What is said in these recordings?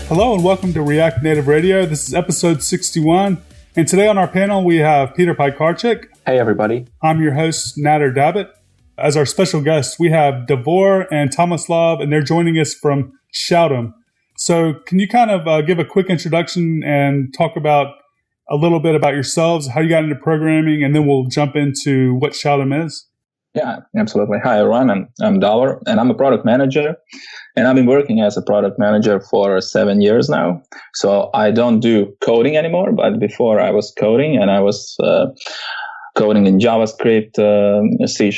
Hello and welcome to React Native Radio. This is episode 61. And today on our panel, we have Piekarczyk. Hey, everybody. I'm your host, Nader Dabit. As our special guests, we have Davor and Tomislav, and they're joining us from Shoutem. So can you kind of give a quick introduction and talk about a little bit about yourselves, how you got into programming, and then we'll jump into what Shoutem is? Yeah, absolutely. Hi, everyone. I'm Davor, and I'm a product manager. And I've been working as a product manager for 7 years now. So I don't do coding anymore, but before I was coding, and I was coding in JavaScript, C#,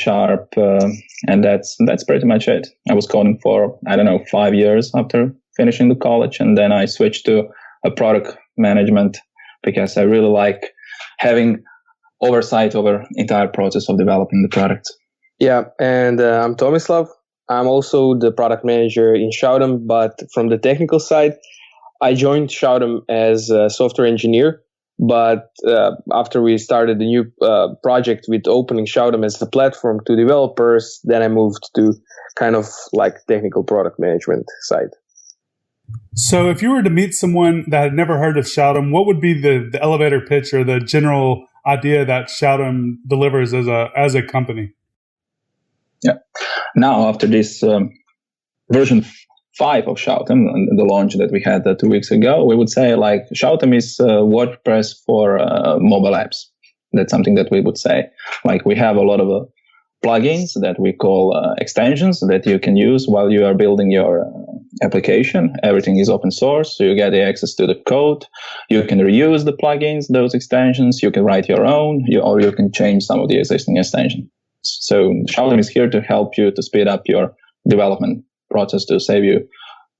and that's pretty much it. I was coding for, 5 years after finishing the college, and then I switched to a product management because I really like having oversight over entire process of developing the product. Yeah, and I'm Tomislav. I'm also the product manager in Shoutem, but from the technical side, I joined Shoutem as a software engineer. But after we started the new project with opening Shoutem as a platform to developers, then I moved to kind of like technical product management side. So if you were to meet someone that had never heard of Shoutem, what would be the elevator pitch or the general idea that Shoutem delivers as a company? Yeah. Now, after this version 5 of Shoutem, the launch that we had 2 weeks ago, we would say like Shoutem is WordPress for mobile apps. That's something that we would say. Like we have a lot of plugins that we call extensions that you can use while you are building your application. Everything is open source, so you get the access to the code. You can reuse the plugins, those extensions. You can write your own, or you can change some of the existing extensions. So Shoutem is here to help you to speed up your development process, to save you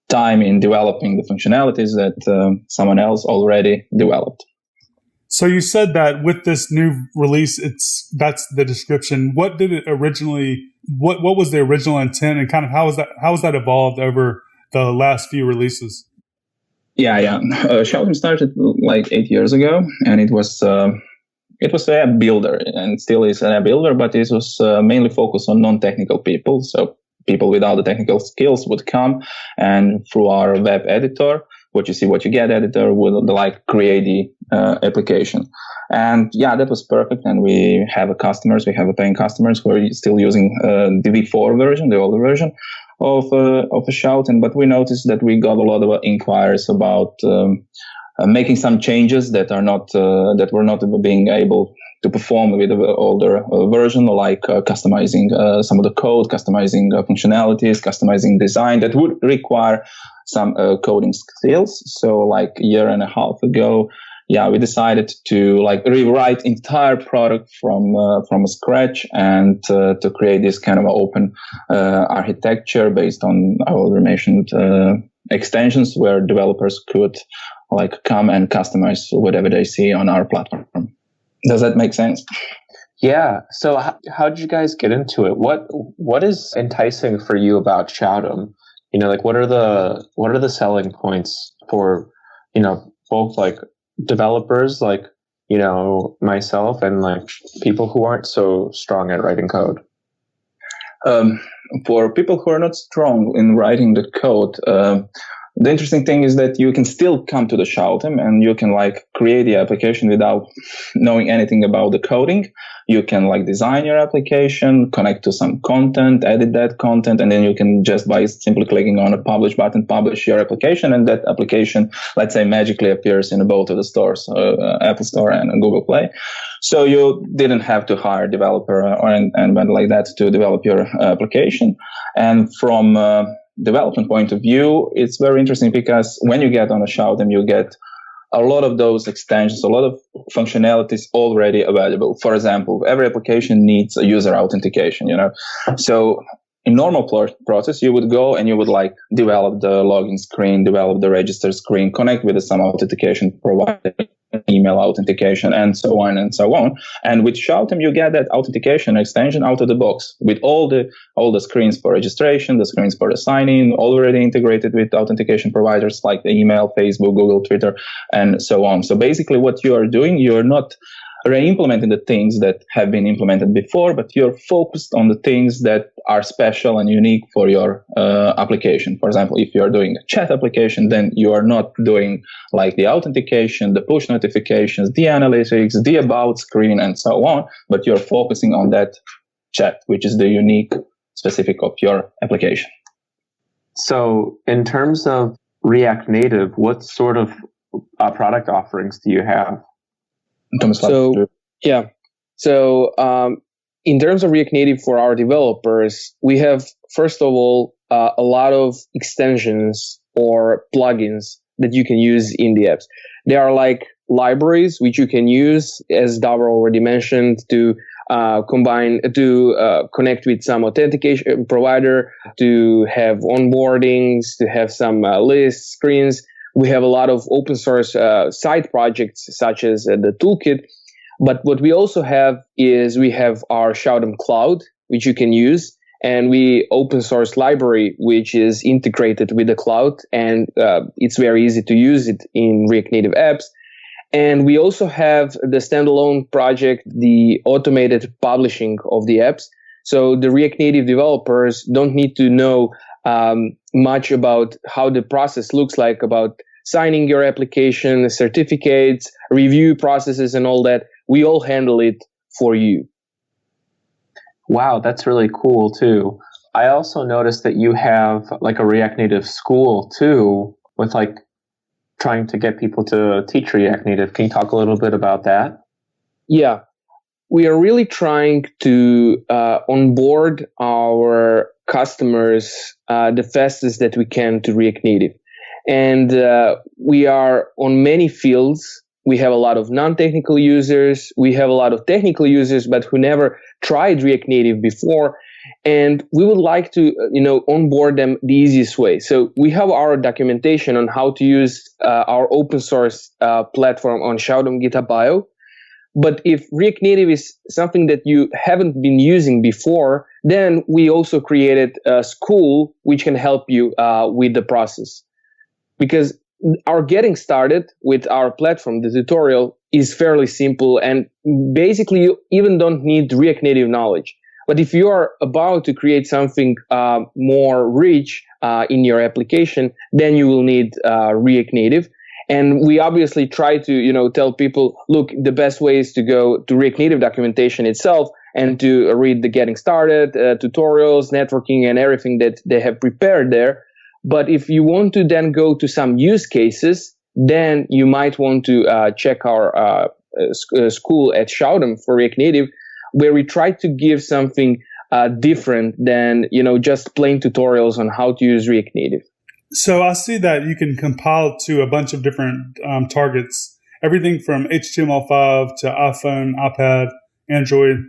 time in developing the functionalities that someone else already developed. So you said that with this new release, that's the description. What did it originally? What was the original intent, and kind of how has that evolved over the last few releases? Yeah. Shoutem started like 8 years ago, and it was an app builder, and still is an app builder, but it was mainly focused on non-technical people. So people without the technical skills would come, and through our web editor, what you get editor, would like create the application. And yeah, that was perfect. And we have paying customers who are still using the V4 version, the older version of Shoutem. But we noticed that we got a lot of inquiries about making some changes that were not being able to perform with the older version, like customizing some of the code, customizing functionalities, customizing design that would require some coding skills. So like a year and a half ago, we decided to like rewrite entire product from scratch and to create this kind of open architecture based on our mentioned extensions where developers could like come and customize whatever they see on our platform. Does that make sense? Yeah. So how did you guys get into it? What is enticing for you about Shoutem? Like what are the selling points for, both like developers like, myself and like people who aren't so strong at writing code? For people who are not strong in writing the code, the interesting thing is that you can still come to the Shoutem and you can like create the application without knowing anything about the coding. You can like design your application, connect to some content, edit that content, and then you can just by simply clicking on a publish button, publish your application, and that application, let's say, magically appears in both of the stores, Apple Store and Google Play. So you didn't have to hire a developer and went like that to develop your application. And from development point of view, it's very interesting because when you get on a Shoutem, you get a lot of those extensions, a lot of functionalities already available. For example, every application needs a user authentication, So in normal process, you would go and you would like develop the login screen, develop the register screen, connect with some authentication provider, email authentication, and so on and so on. And with Shoutem, you get that authentication extension out of the box with all the screens for registration, the screens for the sign-in, already integrated with authentication providers like the email, Facebook, Google, Twitter, and so on. So basically what you are doing, you're not re-implementing the things that have been implemented before, but you're focused on the things that are special and unique for your application. For example, if you're doing a chat application, then you are not doing like the authentication, the push notifications, the analytics, the about screen, and so on, but you're focusing on that chat, which is the unique specific of your application. So in terms of React Native, what sort of product offerings do you have? So in terms of React Native for our developers, we have, first of all, a lot of extensions or plugins that you can use in the apps. They are like libraries which you can use, as Davor already mentioned, to connect with some authentication provider, to have onboardings, to have some lists, screens. We have a lot of open source side projects such as the toolkit. But what we also have is we have our Shoutem cloud, which you can use, and we open source library, which is integrated with the cloud, and it's very easy to use it in React Native apps. And we also have the standalone project, the automated publishing of the apps. So the React Native developers don't need to know much about how the process looks like, about signing your application, certificates, review processes, and all that. We all handle it for you. Wow, that's really cool too. I also noticed that you have like a React Native school too, with like trying to get people to teach React Native. Can you talk a little bit about that? Yeah, we are really trying to onboard our customers the fastest that we can to React Native. And we are on many fields. We have a lot of non-technical users. We have a lot of technical users, but who never tried React Native before. And we would like to, onboard them the easiest way. So we have our documentation on how to use our open source platform on Shoutem GitHub bio. But if React Native is something that you haven't been using before, then we also created a school which can help you with the process. Because our getting started with our platform, the tutorial, is fairly simple, and basically you even don't need React Native knowledge. But if you are about to create something more rich in your application, then you will need React Native. And we obviously try to, tell people, look, the best way is to go to React Native documentation itself and to read the getting started tutorials, networking, and everything that they have prepared there. But if you want to then go to some use cases, then you might want to check our school at Shoutem for React Native, where we try to give something different than, just plain tutorials on how to use React Native. So I see that you can compile to a bunch of different targets, everything from HTML5 to iPhone, iPad, Android.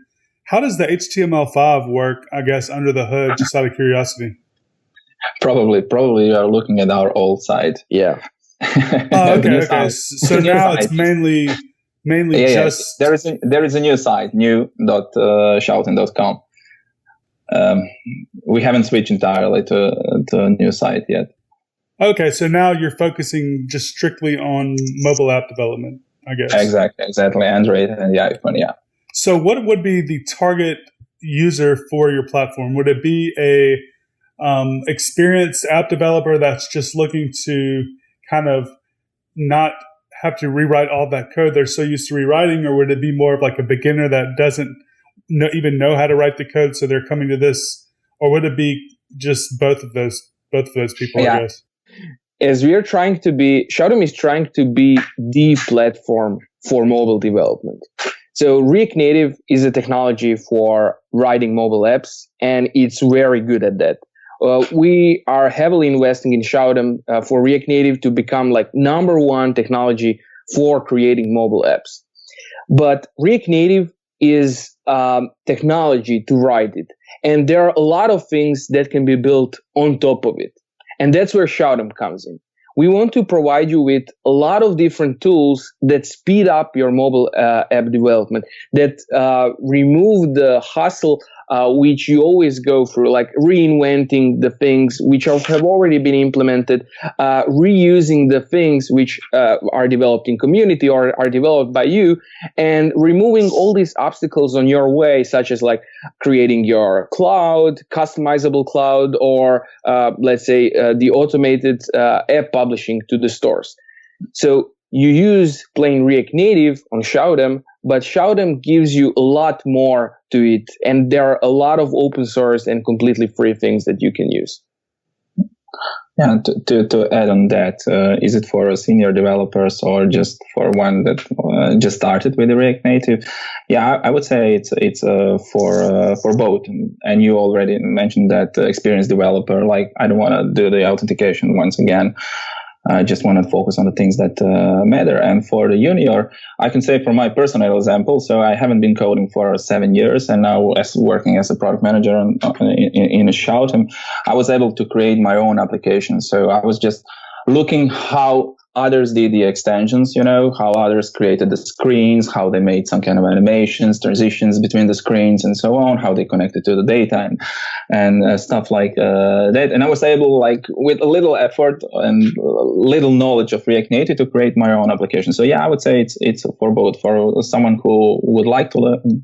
How does the HTML5 work, I guess, under the hood, just out of curiosity? Probably you are looking at our old site. Yeah. Okay. So now it's mainly just... There is a new site, new.shoutem.com. We haven't switched entirely to a new site yet. Okay, so now you're focusing just strictly on mobile app development, I guess. Exactly. Android and the iPhone, yeah. So what would be the target user for your platform? Would it be a experienced app developer that's just looking to kind of not have to rewrite all that code they're so used to rewriting, or would it be more of like a beginner that doesn't even know how to write the code, so they're coming to this, or would it be just both of those people? Yeah. I guess. As we are trying to be, Shoutem is trying to be the platform for mobile development. So React Native is a technology for writing mobile apps, and it's very good at that. We are heavily investing in Shoutem for React Native to become like number one technology for creating mobile apps. But React Native is technology to write it. And there are a lot of things that can be built on top of it. And that's where Shoutem comes in. We want to provide you with a lot of different tools that speed up your mobile app development, that remove the hassle which you always go through, like reinventing the things which have already been implemented, reusing the things which are developed in community or are developed by you, and removing all these obstacles on your way, such as like creating your cloud, customizable cloud, or let's say the automated app publishing to the stores. So you use plain React Native on Shoutem, but Shoutem gives you a lot more to it, and there are a lot of open source and completely free things that you can use. Yeah, to add on that, is it for senior developers or just for one that just started with the React Native? Yeah, I would say it's for both. And you already mentioned that experienced developer, like I don't want to do the authentication once again. I just want to focus on the things that matter. And for the junior, I can say from my personal example, so I haven't been coding for 7 years, and now working as a product manager in a Shoutem, I was able to create my own application. So I was just looking how others did the extensions, how others created the screens, how they made some kind of animations, transitions between the screens and so on, how they connected to the data and stuff like that. And I was able, like, with a little effort and little knowledge of React Native, to create my own application. So yeah, I would say it's for both, for someone who would like to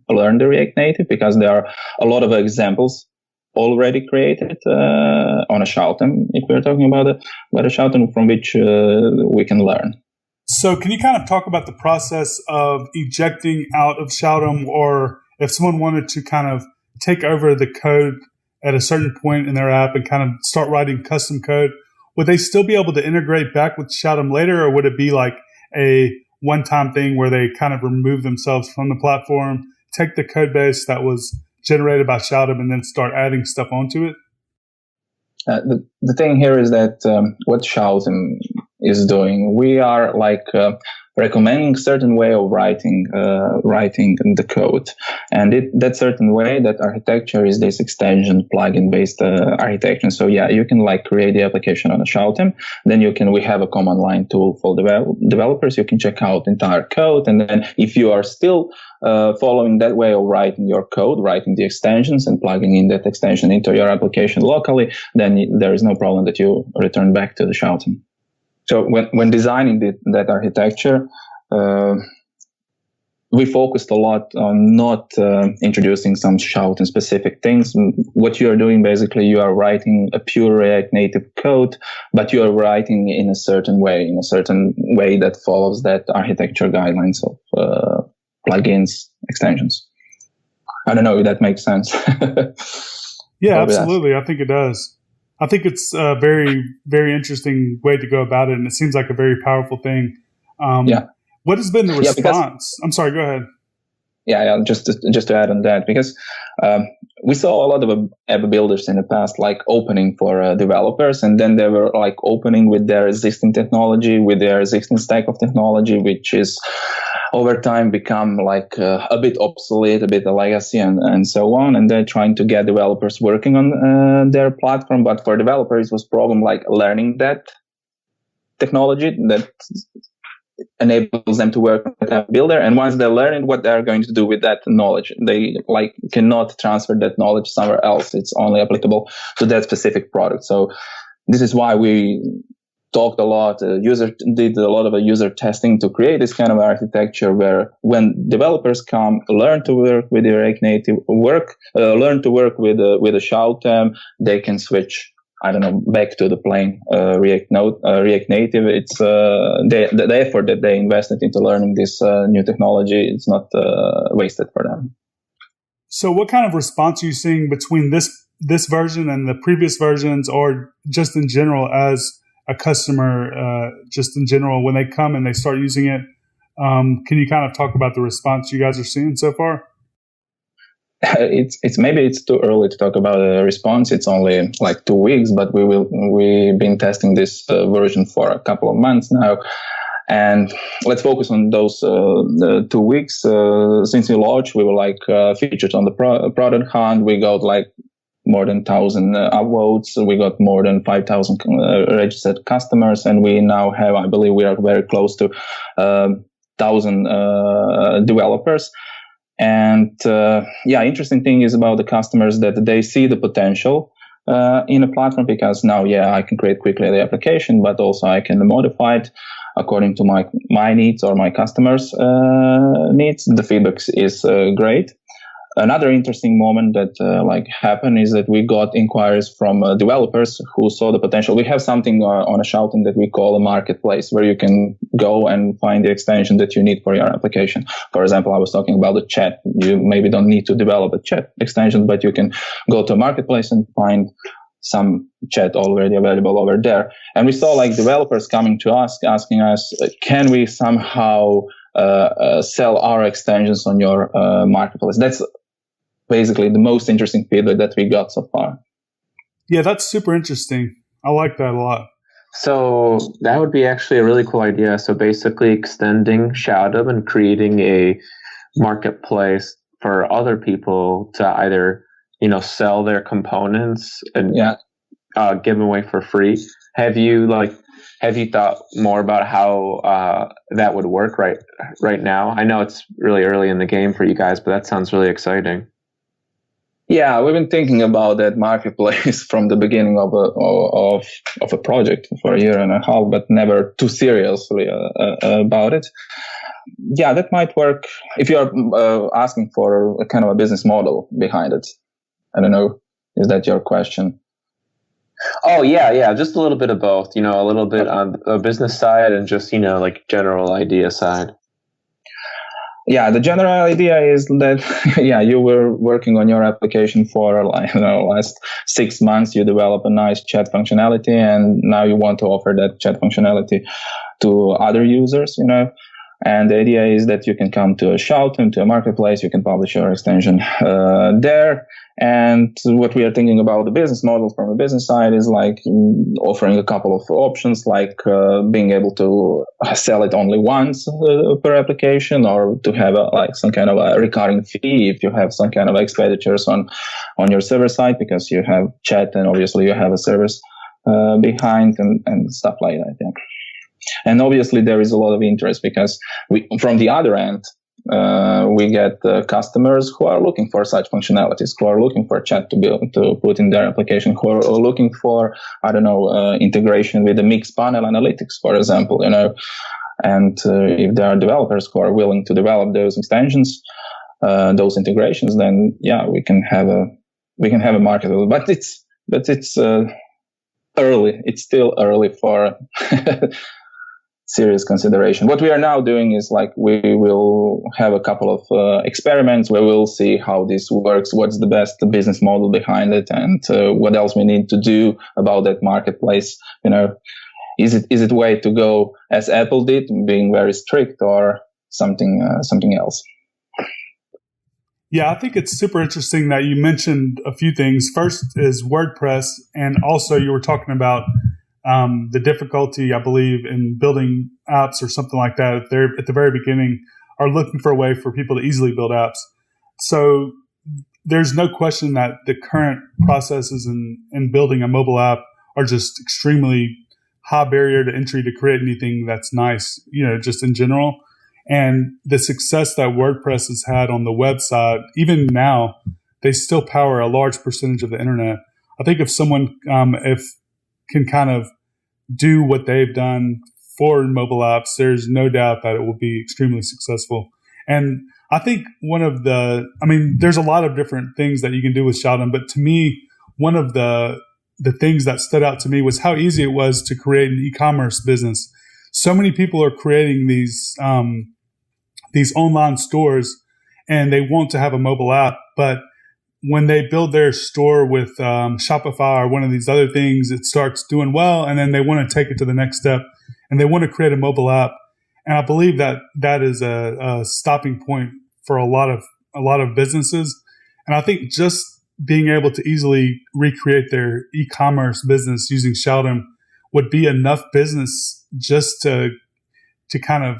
learn the React Native, because there are a lot of examples already created on a Shoutem, if we're talking about a Shoutem from which we can learn. So can you kind of talk about the process of ejecting out of Shoutem, or if someone wanted to kind of take over the code at a certain point in their app and kind of start writing custom code, would they still be able to integrate back with Shoutem later, or would it be like a one-time thing where they kind of remove themselves from the platform, take the code base that was generated by Shoutem, and then start adding stuff onto it? The thing here is that what Shoutem is doing, we are like recommending certain way of writing the code, and that certain way, that architecture, is this extension plugin based architecture. So yeah, you can like create the application on a Shoutem, then we have a command line tool for developers. You can check out entire code, and then if you are still following that way of writing your code, writing the extensions and plugging in that extension into your application locally, then there is no problem that you return back to the Shoutem. So when designing that architecture, we focused a lot on not introducing some Shoutem specific things. What you are doing, basically, you are writing a pure React Native code, but you are writing in a certain way that follows that architecture guidelines of plugins, extensions. I don't know if that makes sense. Yeah, absolutely. I think it does. I think it's a very, very interesting way to go about it, and it seems like a very powerful thing. Yeah. What has been the response? I'm sorry, go ahead. Yeah, just to add on that, because we saw a lot of app builders in the past, like opening for developers, and then they were like opening with their existing technology, with their existing stack of technology, which is over time become like a bit obsolete, a bit a legacy, and so on. And they're trying to get developers working on their platform, but for developers it was problem like learning that technology that enables them to work with app builder. And once they learn what they're going to do with that knowledge, they like cannot transfer that knowledge somewhere else. It's only applicable to that specific product. So this is why we talked a lot, did a lot of user testing to create this kind of architecture where when developers come, learn to work with the React Native, learn to work with a Shoutem, they can switch, I don't know, back to the plain React Native. It's the effort that they invested into learning this new technology, it's not wasted for them. So what kind of response are you seeing between this version and the previous versions, or just in general as a customer, just in general, when they come and they start using it? Can you kind of talk about the response you guys are seeing so far? It's maybe it's too early to talk about a response. It's only like 2 weeks, but we've been testing this version for a couple of months now. And let's focus on those 2 weeks. Since we launched, we were like featured on the product hunt. We got like more than 1,000 upvotes. We got more than 5,000 registered customers, and we now have, I believe, we are very close to 1,000 developers. And interesting thing is about the customers that they see the potential in a platform, because now, I can create quickly the application, but also I can modify it according to my needs or my customers' needs. The feedback is great. Another interesting moment that happened is that we got inquiries from developers who saw the potential. We have something on a Shoutem that we call a marketplace, where you can go and find the extension that you need for your application. For example, I was talking about the chat. You maybe don't need to develop a chat extension, but you can go to a marketplace and find some chat already available over there. And we saw developers coming to us, asking us, can we somehow sell our extensions on your marketplace? That's basically the most interesting feedback that we got so far. Yeah, that's super interesting. I like that a lot. So that would be actually a really cool idea. So basically extending Shoutem and creating a marketplace for other people to either, sell their components and give them away for free. Have you thought more about how that would work right now? I know it's really early in the game for you guys, but that sounds really exciting. Yeah, we've been thinking about that marketplace from the beginning of a project for a year and a half, but never too seriously about it. Yeah, that might work if you're asking for a kind of a business model behind it. I don't know. Is that your question? Oh, yeah. Just a little bit of both, a little bit on the business side and just, general idea side. Yeah, the general idea is that, you were working on your application for, last 6 months, you develop a nice chat functionality, and now you want to offer that chat functionality to other users, And the idea is that you can come to a Shoutem, to a marketplace, you can publish your extension there. And what we are thinking about the business model from the business side is offering a couple of options, being able to sell it only once per application, or to have some kind of a recurring fee if you have some kind of expenditures on your server side, because you have chat and obviously you have a service behind and stuff like that. Yeah. And obviously there is a lot of interest, because from the other end, we get customers who are looking for such functionalities, who are looking for chat to put in their application, who are looking for, integration with the mixed panel analytics, for example, And if there are developers who are willing to develop those extensions, those integrations, then we can have a market. But it's early. It's still early for serious consideration. What we are now doing is we will have a couple of experiments where we'll see how this works, what's the best business model behind it, and what else we need to do about that marketplace. Is it way to go as Apple did, being very strict, or something else? Yeah, I think it's super interesting that you mentioned a few things. First is WordPress, and also you were talking about the difficulty, I believe, in building apps or something like that. They're at the very beginning are looking for a way for people to easily build apps. So there's no question that the current processes in building a mobile app are just extremely high barrier to entry to create anything that's nice, just in general. And the success that WordPress has had on the website, even now, they still power a large percentage of the internet. I think if someone can kind of do what they've done for mobile apps, there's no doubt that it will be extremely successful. And I think there's a lot of different things that you can do with Shoutem, but to me, one of the things that stood out to me was how easy it was to create an e-commerce business. So many people are creating these online stores, and they want to have a mobile app, but when they build their store with Shopify or one of these other things, it starts doing well, and then they want to take it to the next step, and they want to create a mobile app. And I believe that is a stopping point for a lot of businesses. And I think just being able to easily recreate their e-commerce business using Shoutem would be enough business just to kind of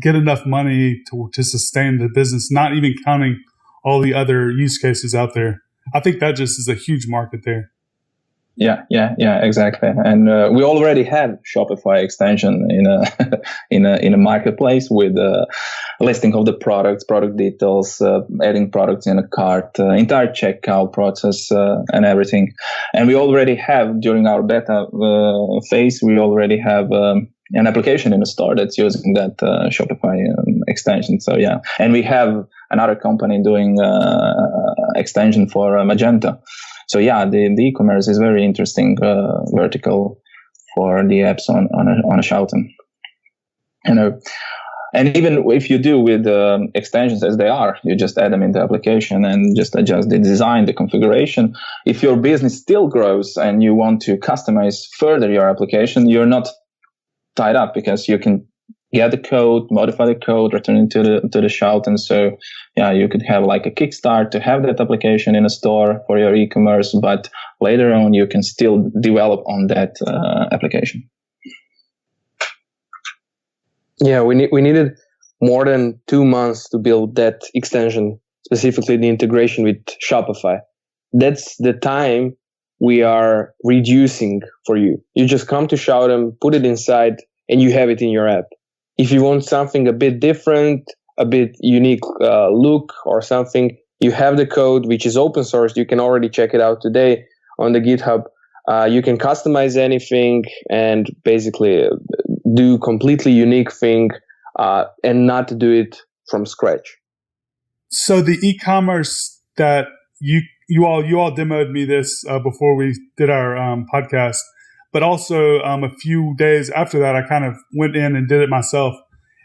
get enough money to sustain the business, not even counting all the other use cases out there. I think that just is a huge market there. Yeah, exactly. And we already have Shopify extension in a in a marketplace with a listing of the products, product details, adding products in a cart, entire checkout process, and everything. And we already have, during our beta phase, we already have an application in the store that's using that Shopify extension. So yeah, and we have another company doing extension for Magento. So yeah, the e-commerce is very interesting vertical for the apps on a Shoutem. And even if you do with extensions as they are, you just add them in the application and just adjust the design, the configuration. If your business still grows and you want to customize further your application, you're not tied up because you can get the code, modify the code, return it to the Shoutem. So yeah, you could have like a kickstart to have that application in a store for your e-commerce, but later on you can still develop on that application. Yeah, we needed more than 2 months to build that extension, specifically the integration with Shopify. That's the time we are reducing for you. You just come to Shoutem, put it inside, and you have it in your app. If you want something a bit different, a bit unique look or something, you have the code, which is open source. You can already check it out today on the GitHub. You can customize anything and basically do completely unique thing and not do it from scratch. So the e-commerce that you all demoed me this before we did our podcast, but also a few days after that, I kind of went in and did it myself.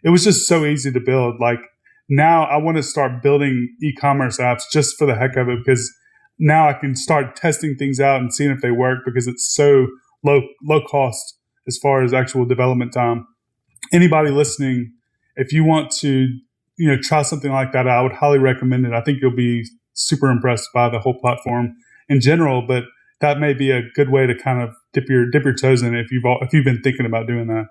It was just so easy to build. Like now I want to start building e-commerce apps just for the heck of it, because now I can start testing things out and seeing if they work, because it's so low cost as far as actual development time. Anybody listening, if you want to, try something like that, I would highly recommend it. I think you'll be super impressed by the whole platform in general, but that may be a good way to kind of dip your toes in it if you've been thinking about doing that.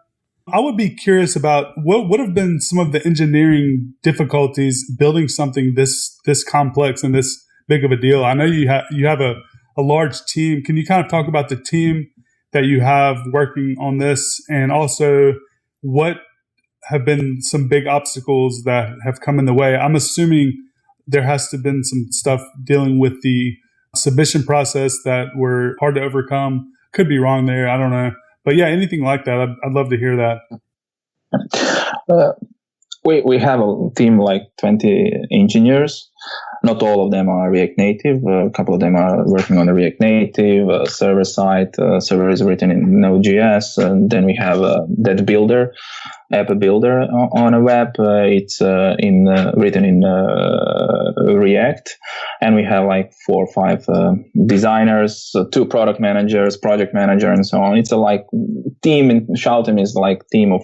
I would be curious about what would have been some of the engineering difficulties building something this complex and this big of a deal. I know you have a large team. Can you kind of talk about the team that you have working on this, and also what have been some big obstacles that have come in the way? I'm assuming there has to have been some stuff dealing with the submission process that were hard to overcome. Could be wrong there. I don't know. But yeah, anything like that, I'd love to hear that. We have a team like 20 engineers. Not all of them are React Native. A couple of them are working on the React Native server side. Server is written in Node.js. And then we have that builder, app builder on a web. It's written in React. And we have like 4 or 5 designers, 2 product managers, project manager, and so on. It's a team in Shoutem is like team of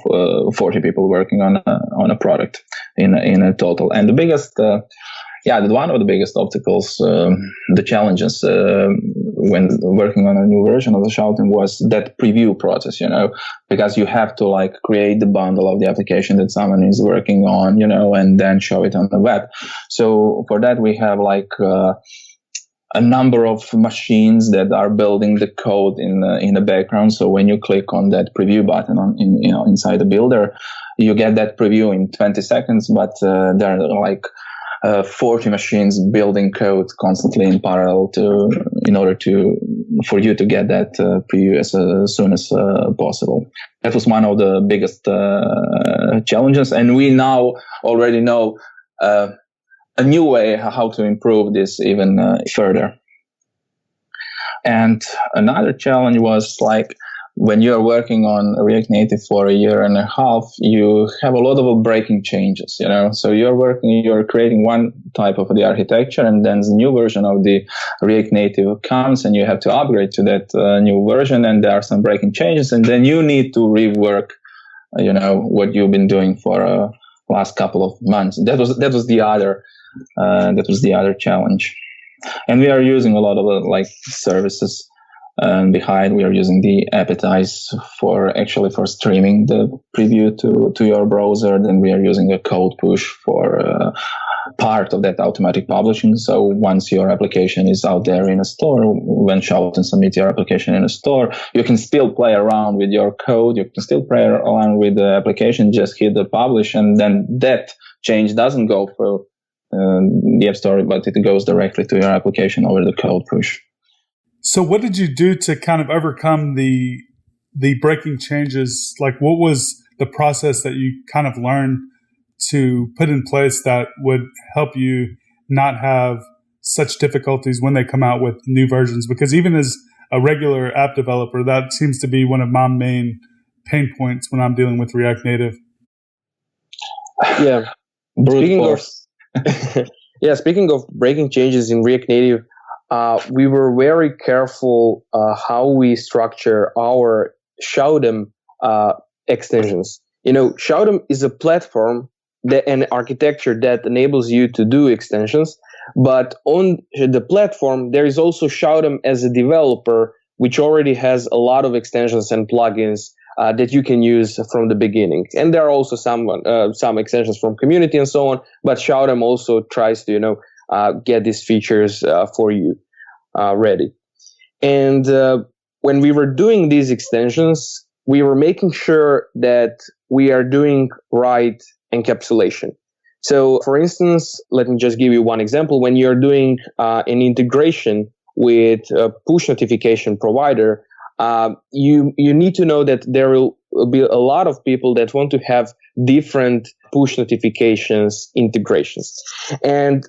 40 people working on a product in a total. And the biggest one of the biggest obstacles, the challenges when working on a new version of the Shoutem was that preview process, because you have to create the bundle of the application that someone is working on, and then show it on the web. So for that, we have a number of machines that are building the code in the background. So when you click on that preview button inside the builder, you get that preview in 20 seconds, but there are 40 machines building code constantly in parallel in order for you to get that preview as soon as possible. That was one of the biggest challenges, and we now already know a new way how to improve this even further. And another challenge was when you're working on React Native for a year and a half, you have a lot of breaking changes, So you're creating one type of the architecture, and then the new version of the React Native comes, and you have to upgrade to that new version, and there are some breaking changes, and then you need to rework, what you've been doing for last couple of months. That was the other challenge. And we are using a lot of services. Behind, we are using the Appetize for streaming the preview to your browser. Then we are using a code push for part of that automatic publishing. So once your application is out there in a store, when Shoutem submit your application in a store, you can still play around with your code. You can still play around with the application, just hit the publish, and then that change doesn't go through the App Store, but it goes directly to your application over the code push. So what did you do to kind of overcome the breaking changes? Like, what was the process that you kind of learned to put in place that would help you not have such difficulties when they come out with new versions? Because even as a regular app developer, that seems to be one of my main pain points when I'm dealing with React Native. Yeah. Speaking of breaking changes in React Native, we were very careful how we structure our Shoutem extensions. Shoutem is a platform an architecture that enables you to do extensions, but on the platform, there is also Shoutem as a developer, which already has a lot of extensions and plugins that you can use from the beginning. And there are also some extensions from community and so on, but Shoutem also tries to, get these features for you ready. And when we were doing these extensions, we were making sure that we are doing right encapsulation. So, for instance, let me just give you one example. When you're doing an integration with a push notification provider, you need to know that there will be a lot of people that want to have different push notifications integrations. And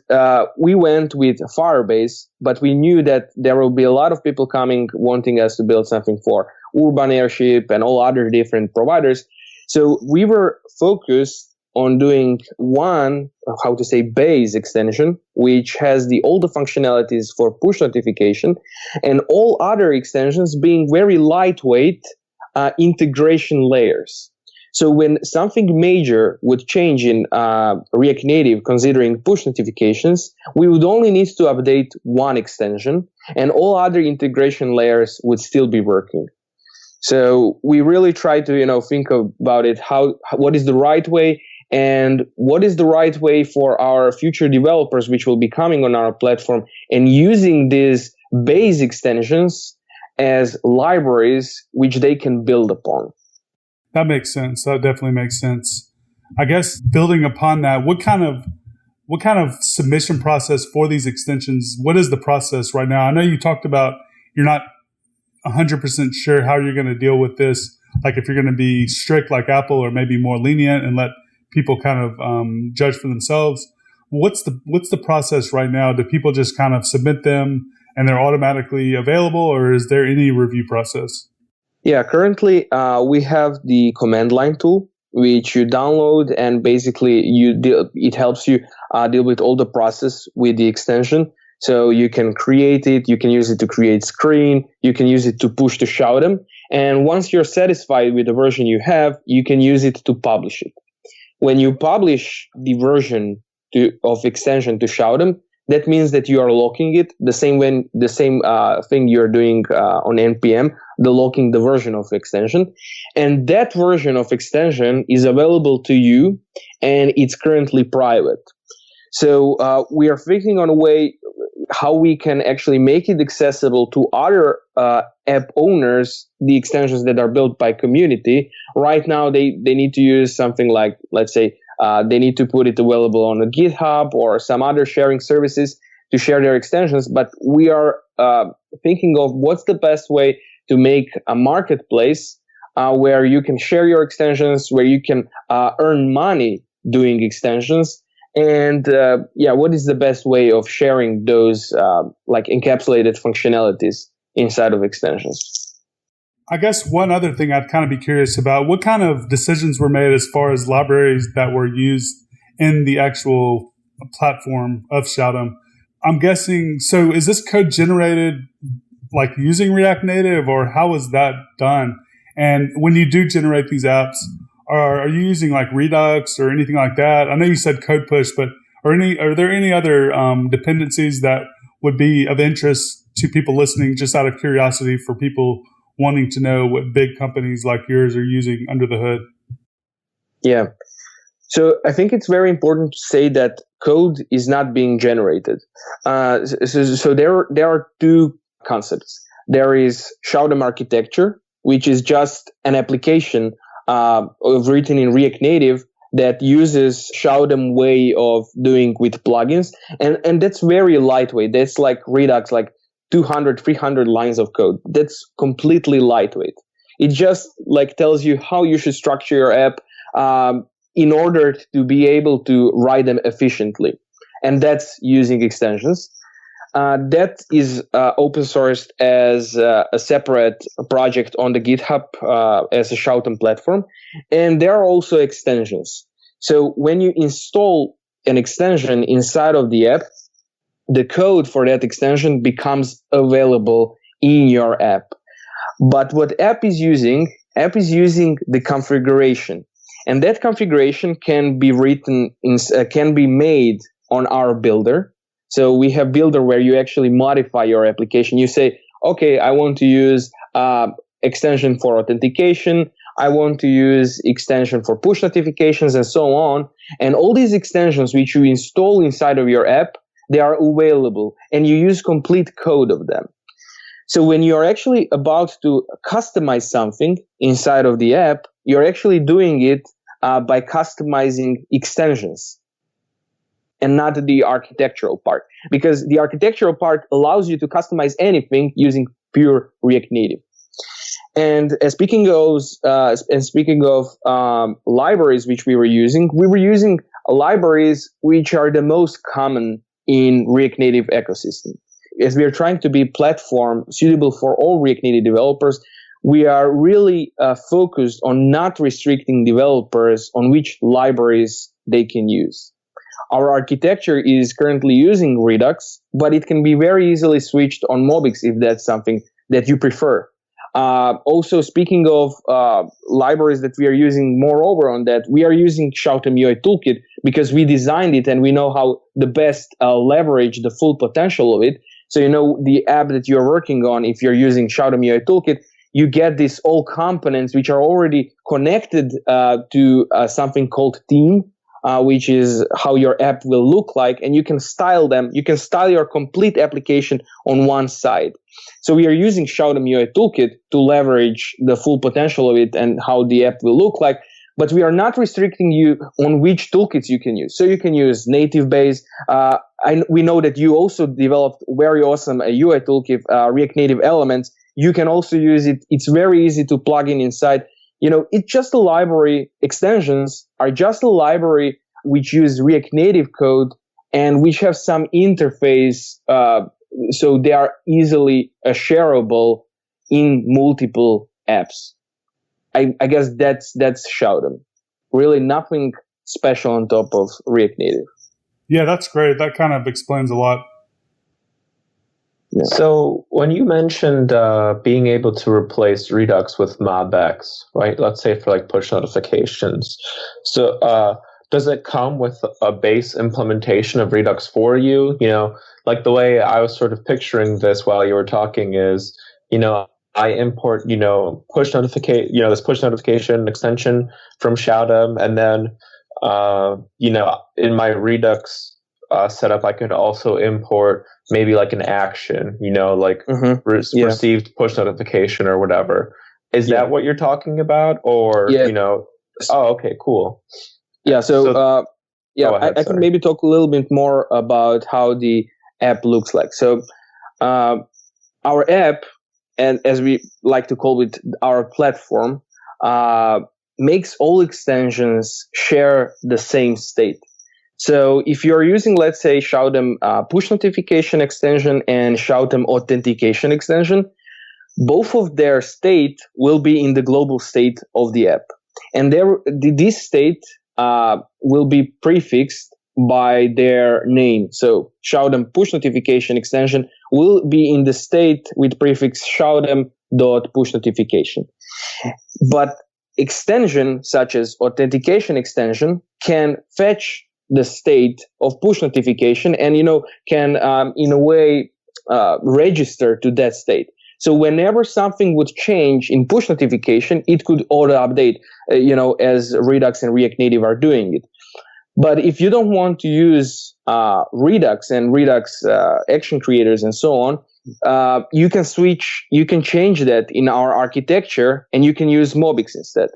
we went with Firebase, but we knew that there will be a lot of people coming wanting us to build something for Urban Airship and all other different providers. So we were focused on doing one, base extension, which has all the functionalities for push notification, and all other extensions being very lightweight integration layers. So when something major would change in React Native, considering push notifications, we would only need to update one extension, and all other integration layers would still be working. So we really try to, think about it, what is the right way, and what is the right way for our future developers, which will be coming on our platform, and using these base extensions as libraries which they can build upon. That makes sense. That definitely makes sense. I guess building upon that, what kind of submission process for these extensions? What is the process right now? I know you talked about you're not 100% sure how you're going to deal with this. Like if you're going to be strict like Apple, or maybe more lenient and let people kind of judge for themselves. What's the process right now? Do people just kind of submit them and they're automatically available, or is there any review process? Yeah, currently we have the command line tool, which you download, and basically it helps you deal with all the process with the extension. So you can create it, you can use it to create screen, you can use it to push to Shoutem, and once you're satisfied with the version you have, you can use it to publish it. When you publish the version of extension to Shoutem, that means that you are locking it the same thing you're doing on NPM, locking the version of extension, and that version of extension is available to you, and it's currently private. So we are thinking on a way how we can actually make it accessible to other app owners, the extensions that are built by community. Right now, they need to use something like, let's say, they need to put it available on a GitHub or some other sharing services to share their extensions. But we are thinking of what's the best way to make a marketplace where you can share your extensions, where you can earn money doing extensions. And what is the best way of sharing those encapsulated functionalities inside of extensions? I guess one other thing I'd kind of be curious about, what kind of decisions were made as far as libraries that were used in the actual platform of Shoutem? I'm guessing, so is this code generated like using React Native, or how is that done? And when you do generate these apps, are you using like Redux or anything like that? I know you said code push, but are there any other dependencies that would be of interest to people listening, just out of curiosity, for people wanting to know what big companies like yours are using under the hood? Yeah. So I think it's very important to say that code is not being generated. So there are two concepts. There is Shoutem architecture, which is just an application written in React Native that uses Shoutem way of doing with plugins. And that's very lightweight. That's like Redux, like 200, 300 lines of code. That's completely lightweight. It just like tells you how you should structure your app in order to be able to write them efficiently. And that's using extensions. That is open sourced as a separate project on the GitHub as a Shoutem platform. And there are also extensions. So when you install an extension inside of the app, the code for that extension becomes available in your app. But what app is using the configuration. And that configuration can be can be made on our builder. So we have builder where you actually modify your application. You say, okay, I want to use extension for authentication. I want to use extension for push notifications and so on. And all these extensions which you install inside of your app, they are available and you use complete code of them. So when you're actually about to customize something inside of the app, you're actually doing it by customizing extensions and not the architectural part, because the architectural part allows you to customize anything using pure React Native. And speaking of libraries which we were using libraries which are the most common in React Native ecosystem. As we are trying to be a platform suitable for all React Native developers, we are really focused on not restricting developers on which libraries they can use. Our architecture is currently using Redux, but it can be very easily switched on Mobix if that's something that you prefer. Also, speaking of libraries that we are using, moreover on that, we are using Shoutem UI Toolkit because we designed it and we know how the best leverage the full potential of it. So, the app that you're working on, if you're using Shoutem UI Toolkit, you get these all components which are already connected to something called theme, which is how your app will look like, and you can style them. You can style your complete application on one side. So we are using Shoutem UI Toolkit to leverage the full potential of it and how the app will look like, but we are not restricting you on which toolkits you can use. So you can use native-based. We know that you also developed very awesome UI toolkit, React Native Elements. You can also use it. It's very easy to plug in inside. It's just a library. Extensions are just a library which use React Native code and which have some interface, so they are easily shareable in multiple apps. I guess that's Shoutem. Really nothing special on top of React Native. Yeah, that's great. That kind of explains a lot. Yeah. So when you mentioned being able to replace Redux with MobX, right? Let's say for like push notifications. So does it come with a base implementation of Redux for you? Like the way I was sort of picturing this while you were talking is, I import, push notification, this push notification extension from Shoutem, and then, in my Redux setup, I could also import maybe like an action, received push notification or whatever. Is that what you're talking about? Or, oh, okay, cool. Yeah. So I can maybe talk a little bit more about how the app looks like. So our app, and as we like to call it, our platform, makes all extensions share the same state. So if you're using, let's say, Shoutem push notification extension and Shoutem authentication extension, both of their state will be in the global state of the app. And this state will be prefixed by their name. So Shoutem push notification extension will be in the state with prefix Shoutem.pushNotification. But extension such as authentication extension can fetch the state of push notification and, can in a way register to that state. So whenever something would change in push notification, it could auto update, as Redux and React Native are doing it. But if you don't want to use Redux and Redux action creators and so on, you can change that in our architecture, and you can use Mobix instead.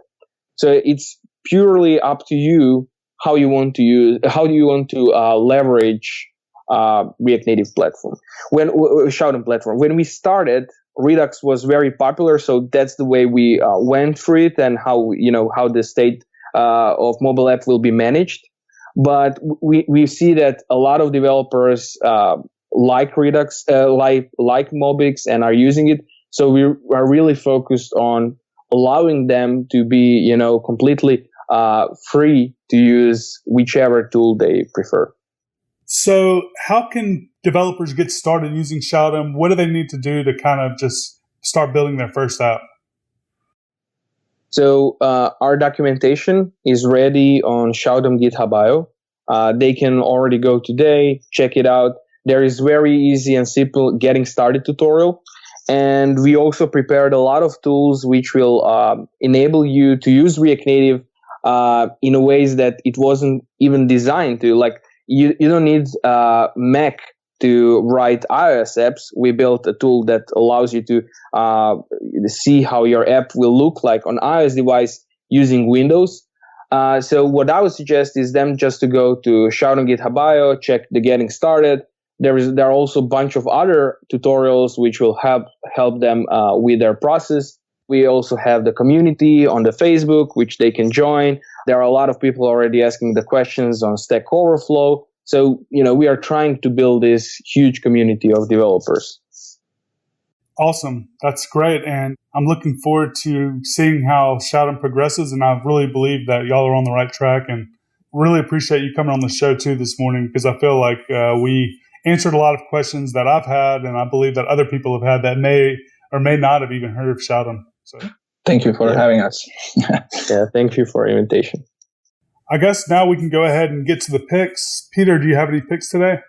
So it's purely up to you how do you want to leverage React Native platform. Shoutem platform. When we started, Redux was very popular, so that's the way we went through it, and how the state of mobile app will be managed. But we see that a lot of developers like Redux, like Mobix, and are using it. So we are really focused on allowing them to be, completely free to use whichever tool they prefer. So how can developers get started using Shoutem? What do they need to do to kind of just start building their first app? So our documentation is ready on Shoutem GitHub IO. They can already go today, check it out. There is very easy and simple getting started tutorial. And we also prepared a lot of tools which will enable you to use React Native in a ways that it wasn't even designed to. Like you don't need Mac to write iOS apps. We built a tool that allows you to see how your app will look like on iOS device using Windows. So what I would suggest is them just to go to Shoutem GitHub IO, check the getting started. There are also a bunch of other tutorials which will help them with their process. We also have the community on the Facebook, which they can join. There are a lot of people already asking the questions on Stack Overflow. So, we are trying to build this huge community of developers. Awesome. That's great. And I'm looking forward to seeing how Shoutem progresses. And I really believe that y'all are on the right track, and really appreciate you coming on the show too this morning, because I feel like we answered a lot of questions that I've had, and I believe that other people have had that may or may not have even heard of Shoutem. So thank you for having us. Yeah, thank you for the invitation. I guess now we can go ahead and get to the picks. Peter, do you have any picks today?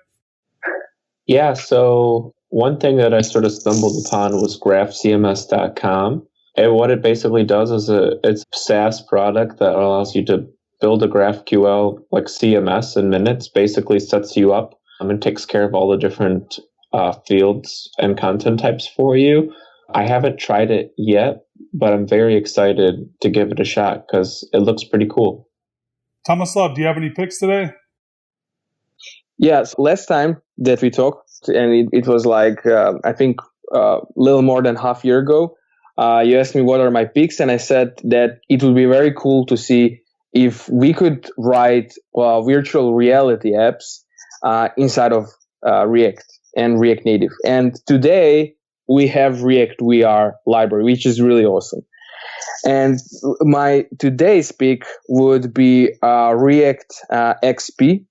Yeah, so one thing that I sort of stumbled upon was graphcms.com. And what it basically does is it's a SaaS product that allows you to build a GraphQL like CMS in minutes, basically sets you up and takes care of all the different fields and content types for you. I haven't tried it yet, but I'm very excited to give it a shot because it looks pretty cool. Tomislav, do you have any picks today? Yes, last time that we talked, and it was like, I think a little more than half year ago, you asked me what are my picks, and I said that it would be very cool to see if we could write virtual reality apps inside of React and React Native. And today we have React VR library, which is really awesome. And my today's pick would be React XP,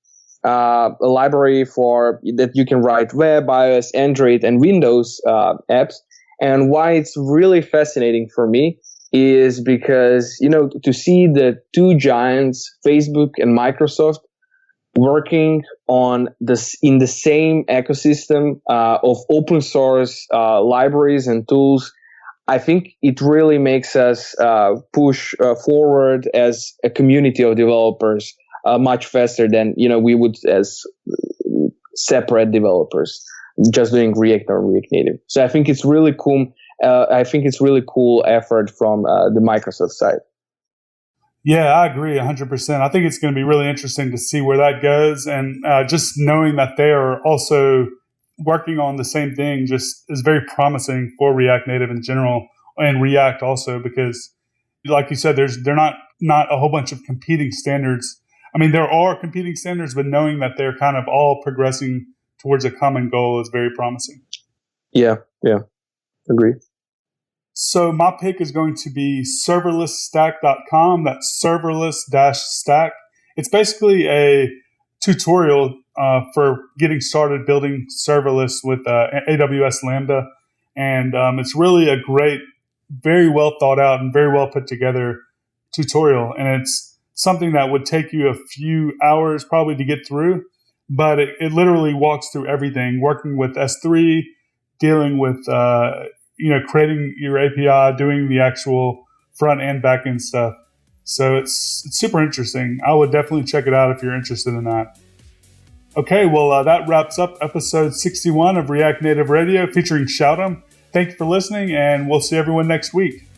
a library for that you can write web, iOS, Android, and Windows apps. And why it's really fascinating for me is because, to see the two giants, Facebook and Microsoft, working on this in the same ecosystem of open source libraries and tools, I think it really makes us push forward as a community of developers much faster than we would as separate developers just doing React or React Native. So I think it's really cool. I think it's really cool effort from the Microsoft side. Yeah, I agree 100%. I think it's going to be really interesting to see where that goes. And just knowing that they are also working on the same thing just is very promising for React Native in general, and React also, because like you said, they're not a whole bunch of competing standards. I mean, there are competing standards, but knowing that they're kind of all progressing towards a common goal is very promising. Yeah, agree. So my pick is going to be serverlessstack.com. That's serverless-stack. It's basically a tutorial for getting started building serverless with AWS Lambda. And it's really a great, very well thought out and very well put together tutorial. And it's something that would take you a few hours probably to get through, but it literally walks through everything, working with S3, dealing with creating your API, doing the actual front and back end stuff. So it's super interesting. I would definitely check it out if you're interested in that. Okay, well, that wraps up episode 61 of React Native Radio featuring Shoutem. Thank you for listening, and we'll see everyone next week.